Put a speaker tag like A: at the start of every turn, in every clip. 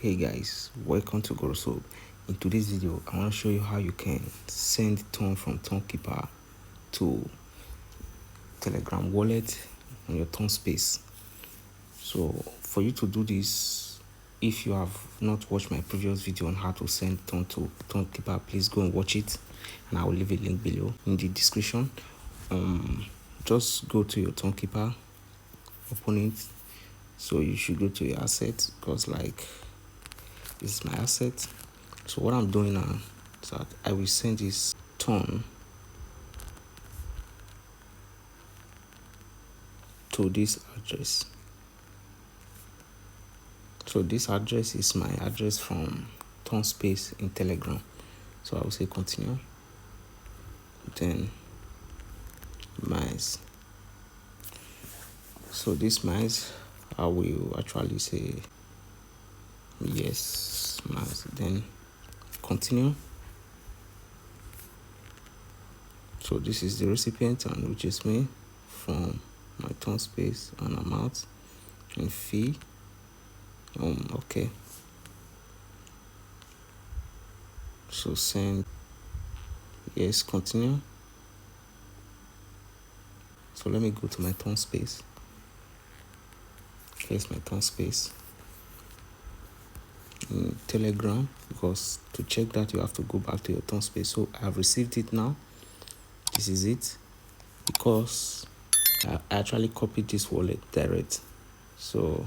A: Hey guys, welcome to Goroso. In today's video, I want to show you how you can send Ton from Tonkeeper to Telegram wallet on your Ton space. So for you to do this, if you have not watched my previous video on how to send Ton to Tonkeeper, please go and watch it, and I will leave a link below in the description. Just go to your Tonkeeper, open it. So you should go to your assets, because this is my asset. So what I'm doing now is that I will send this Ton to this address. So this address is my address from Ton space in Telegram. So I will say continue, then mice. So this mice, I will actually say yes mice, then continue. So this is the recipient, and which is me, from my Ton space and amount and fee. Okay. So send, yes, continue. So let me go to my Ton space. Here's my Ton space in Telegram, because to check that you have to go back to your Ton space. So I have received it now. This is it, because I actually copied this wallet direct. So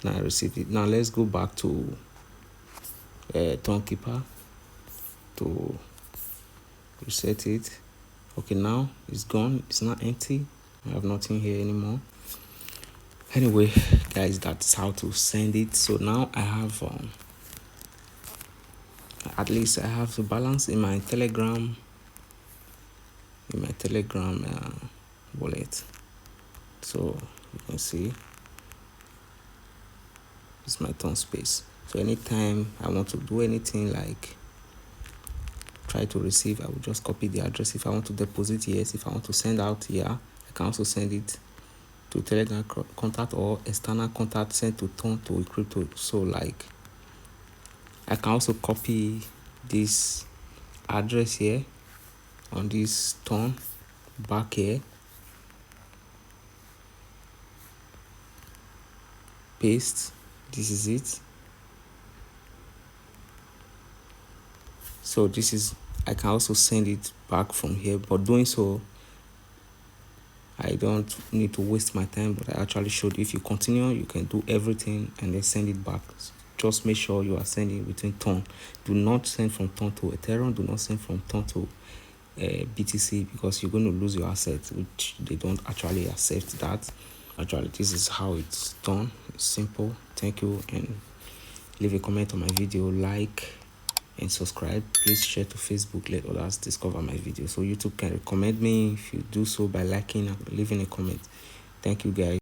A: now I received it. Now let's go back to Tonkeeper to reset it. Okay, now it's gone. It's not empty. I have nothing here anymore. Anyway, guys, that's how to send it. So now I have at least I have the balance in my Telegram wallet. So you can see it's my Ton space. So anytime I want to do anything, like try to receive, I will just copy the address. If I want to deposit, yes. If I want to send out, yeah. I can also send it to Telegram contact or external contact, sent to Ton to crypto. So like I can also copy this address here on this Ton back here, paste. This is it. So this is, I can also send it back from here, but doing so I don't need to waste my time. But I actually showed, if you continue, you can do everything and then send it back. Just make sure you are sending between Ton. Do not send from Ton to Ethereum. Do not send from Ton to BTC, because you're going to lose your assets, which they don't actually accept that. Actually, this is how it's done. It's simple. Thank you, and leave a comment on my video, like and subscribe. Please share to Facebook, let others discover my video, so YouTube can recommend me if you do so by liking and leaving a comment. Thank you guys.